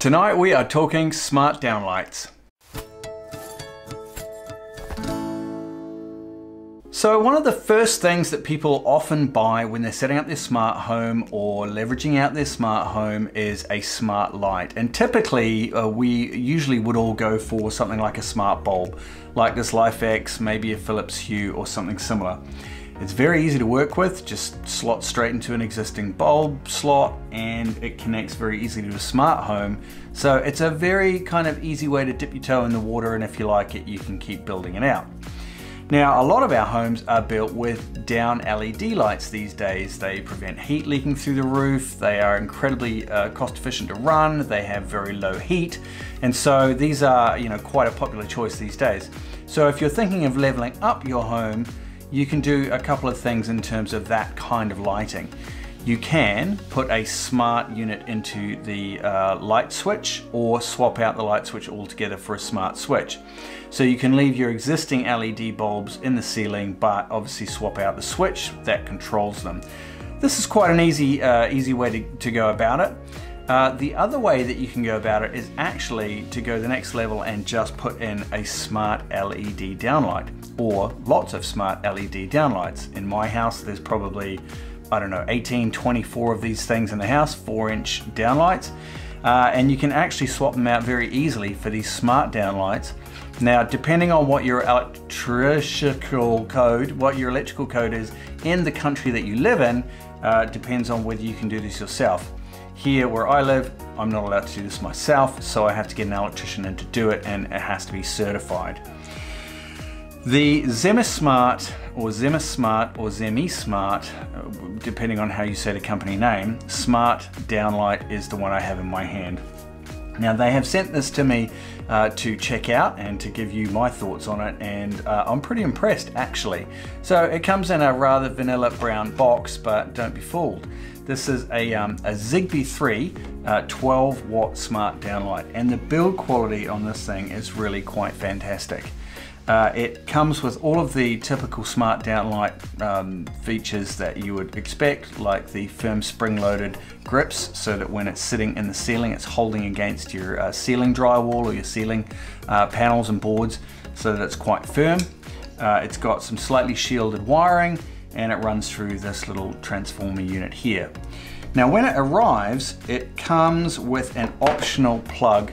Tonight we are talking smart downlights. So one of the first things that people often buy when they're setting up their smart home or leveraging out their smart home is a smart light. And typically we usually would all go for something like a smart bulb, like this LifeX, maybe a Philips Hue or something similar. It's very easy to work with, just slot straight into an existing bulb slot and it connects very easily to a smart home. So it's a very kind of easy way to dip your toe in the water, and if you like it, you can keep building it out. Now, a lot of our homes are built with down LED lights these days. They prevent heat leaking through the roof. They are incredibly cost efficient to run. They have very low heat. And so these are, quite a popular choice these days. So if you're thinking of leveling up your home, you can do a couple of things in terms of that kind of lighting. You can put a smart unit into the light switch, or swap out the light switch altogether for a smart switch. So you can leave your existing LED bulbs in the ceiling, but obviously swap out the switch that controls them. This is quite an easy way to go about it. The other way that you can go about it is actually to go the next level and just put in a smart LED downlight, or lots of smart LED downlights. In my house, there's probably, I don't know, 18, 24 of these things in the house, 4-inch downlights. And you can actually swap them out very easily for these smart downlights. Now, depending on what your electrical code is in the country that you live in, depends on whether you can do this yourself. Here where I live, I'm not allowed to do this myself, so I have to get an electrician in to do it, and it has to be certified. The Zemismart or Zemismart, depending on how you say the company name, smart downlight is the one I have in my hand. Now, they have sent this to me to check out and to give you my thoughts on it, and I'm pretty impressed actually. So it comes in a rather vanilla brown box, but don't be fooled. This is a Zigbee 3 12 watt smart downlight, and the build quality on this thing is really quite fantastic. It comes with all of the typical smart downlight features that you would expect, like the firm spring-loaded grips, so that when it's sitting in the ceiling, it's holding against your ceiling drywall or your ceiling panels and boards, so that it's quite firm. It's got some slightly shielded wiring, and it runs through this little transformer unit here. Now, when it arrives, it comes with an optional plug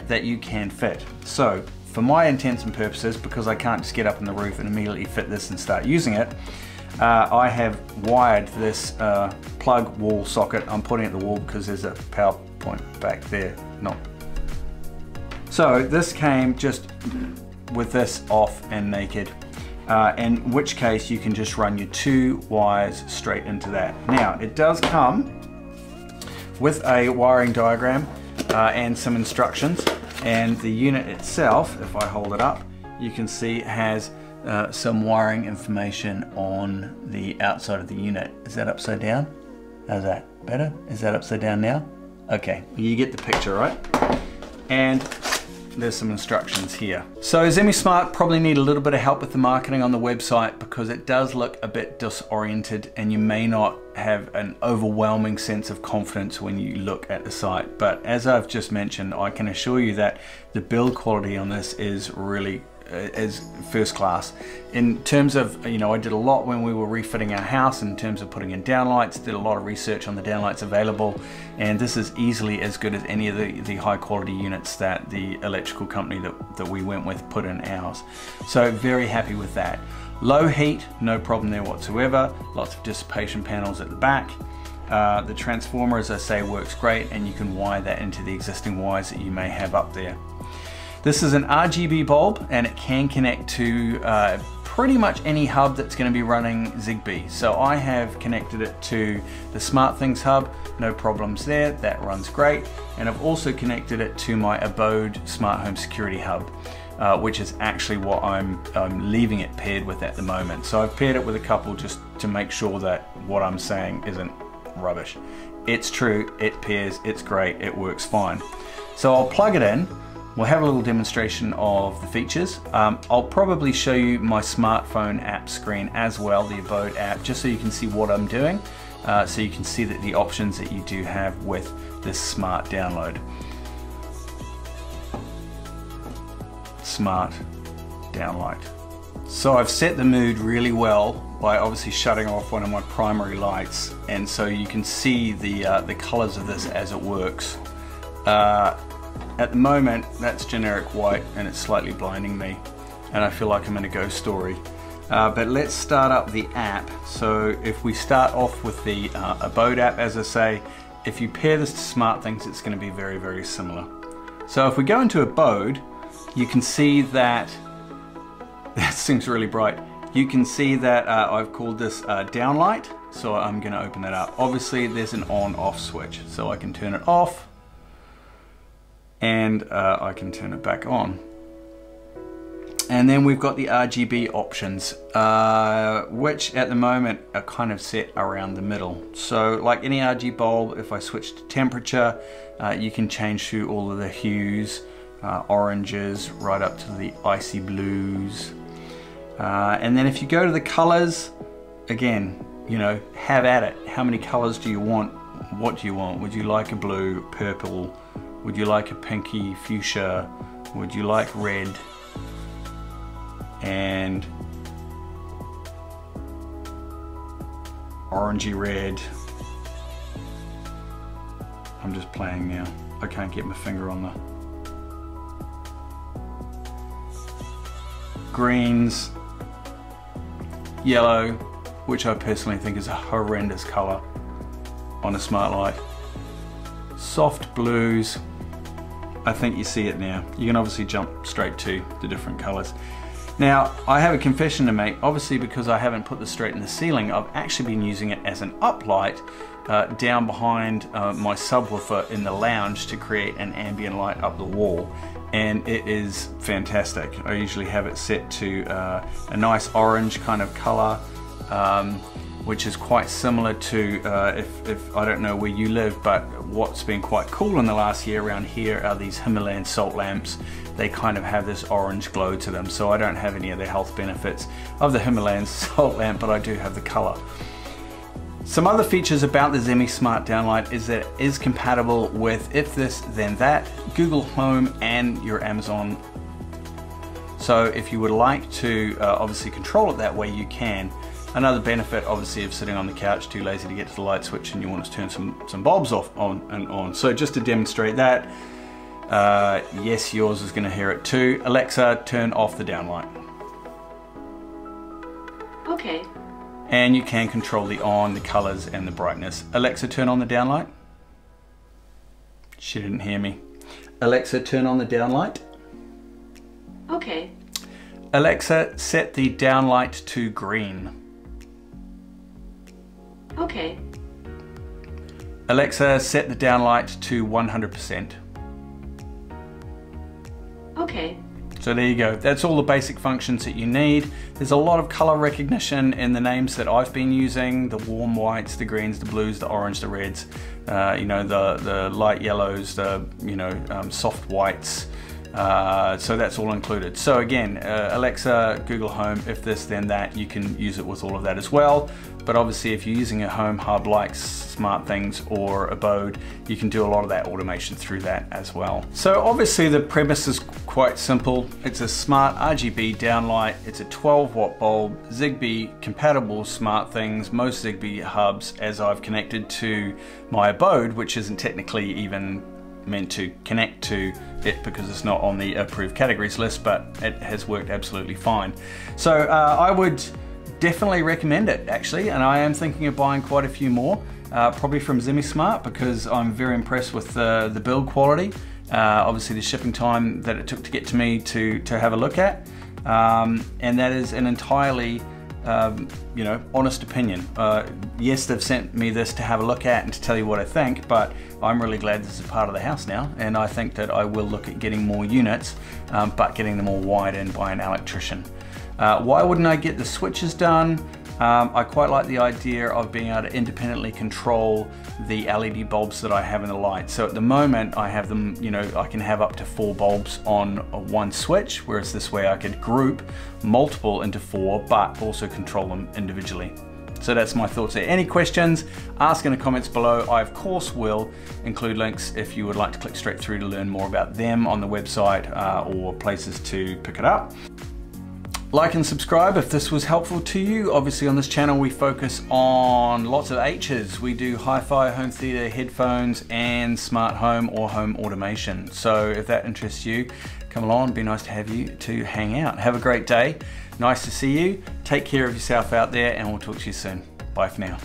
that you can fit. So, for my intents and purposes, because I can't just get up on the roof and immediately fit this and start using it, I have wired this plug wall socket. I'm putting it in the wall because there's a power point back there. So this came just with this off and naked, in which case you can just run your 2 wires straight into that. Now, it does come with a wiring diagram and some instructions. And the unit itself, if I hold it up, you can see it has some wiring information on the outside of the unit. Is that upside down? How's that? Better? Is that upside down now? Okay, you get the picture, right? And there's some instructions here. So Zemismart probably need a little bit of help with the marketing on the website, because it does look a bit disoriented and you may not have an overwhelming sense of confidence when you look at the site. But as I've just mentioned, I can assure you that the build quality on this is really first class. In terms of, I did a lot when we were refitting our house in terms of putting in downlights, did a lot of research on the downlights available, and this is easily as good as any of the high quality units that the electrical company that we went with put in ours. So very happy with that. Low heat, no problem there whatsoever. Lots of dissipation panels at the back. The transformer, as I say, works great, and you can wire that into the existing wires that you may have up there. This is an RGB bulb, and it can connect to pretty much any hub that's going to be running Zigbee. So I have connected it to the SmartThings hub, no problems there, that runs great. And I've also connected it to my Abode Smart Home Security hub, which is actually what I'm leaving it paired with at the moment. So I've paired it with a couple just to make sure that what I'm saying isn't rubbish. It's true, it pairs, it's great, it works fine. So I'll plug it in. We'll have a little demonstration of the features. I'll probably show you my smartphone app screen as well, the Abode app, just so you can see what I'm doing. So you can see that the options that you do have with this smart download. smart downlight. So I've set the mood really well by obviously shutting off one of my primary lights, and so you can see the colors of this as it works. At the moment, that's generic white and it's slightly blinding me, and I feel like I'm in a ghost story. But let's start up the app. So if we start off with the Abode app, as I say, if you pair this to SmartThings, it's going to be very, very similar. So if we go into Abode, you can see that, that seems really bright. You can see that I've called this Downlight, so I'm going to open that up. Obviously there's an on-off switch, so I can turn it off, and I can turn it back on. And then we've got the RGB options, which at the moment are kind of set around the middle. So like any RGB bulb, if I switch to temperature, you can change through all of the hues, oranges right up to the icy blues. And then if you go to the colors, again, you know, have at it. How many colors do you want? What do you want? Would you like a blue, purple? Would you like a pinky, fuchsia? Would you like red? And orangey red. I'm just playing now. I can't get my finger on the greens, yellow, which I personally think is a horrendous color on a smart light. Soft blues. I think you see it now. You can obviously jump straight to the different colors. Now, I have a confession to make. Obviously, because I haven't put this straight in the ceiling, I've actually been using it as an uplight down behind my subwoofer in the lounge to create an ambient light up the wall. And it is fantastic. I usually have it set to a nice orange kind of color, which is quite similar to, if I don't know where you live, but what's been quite cool in the last year around here are these Himalayan salt lamps. They kind of have this orange glow to them, so I don't have any of the health benefits of the Himalayan salt lamp, but I do have the color. Some other features about the Zemismart Downlight is that it is compatible with If This Then That, Google Home, and your Amazon. So if you would like to obviously control it that way, you can. Another benefit, obviously, of sitting on the couch, too lazy to get to the light switch, and you want to turn some bulbs off, on and on. So just to demonstrate that, yes, yours is going to hear it too. Alexa, turn off the downlight. Okay. And you can control the on, the colors, and the brightness. Alexa, turn on the downlight. She didn't hear me. Alexa, turn on the downlight. Okay. Alexa, set the downlight to green. Okay. Alexa, set the downlight to 100%. Okay. So there you go. That's all the basic functions that you need. There's a lot of color recognition in the names that I've been using: the warm whites, the greens, the blues, the orange, the reds, you know, the light yellows, the soft whites. So that's all included. So again, Alexa, Google Home, If This Then That, you can use it with all of that as well. But obviously if you're using a home hub like SmartThings or Abode, you can do a lot of that automation through that as well. So obviously the premise is quite simple. It's a smart RGB downlight. It's a 12-watt bulb, Zigbee compatible SmartThings, most Zigbee hubs, as I've connected to my Abode, which isn't technically even meant to connect to it because it's not on the approved categories list, but it has worked absolutely fine. So I would definitely recommend it, actually, and I am thinking of buying quite a few more, probably from Zemismart, because I'm very impressed with the build quality, obviously the shipping time that it took to get to me to have a look at, and that is an entirely you know, honest opinion. Yes, they've sent me this to have a look at and to tell you what I think, but I'm really glad this is part of the house now, and I think that I will look at getting more units, but getting them all wired in by an electrician. Why wouldn't I get the switches done? I quite like the idea of being able to independently control the LED bulbs that I have in the light. So at the moment I have them, you know, I can have up to 4 bulbs on one switch, whereas this way I could group multiple into 4, but also control them individually. So that's my thoughts there. Any questions, ask in the comments below. I of course will include links if you would like to click straight through to learn more about them on the website or places to pick it up. Like and subscribe if this was helpful to you. Obviously on this channel we focus on lots of H's. We do hi-fi, home theater, headphones, and smart home or home automation. So if that interests you, come along. It'd be nice to have you to hang out. Have a great day. Nice to see you. Take care of yourself out there, and we'll talk to you soon. Bye for now.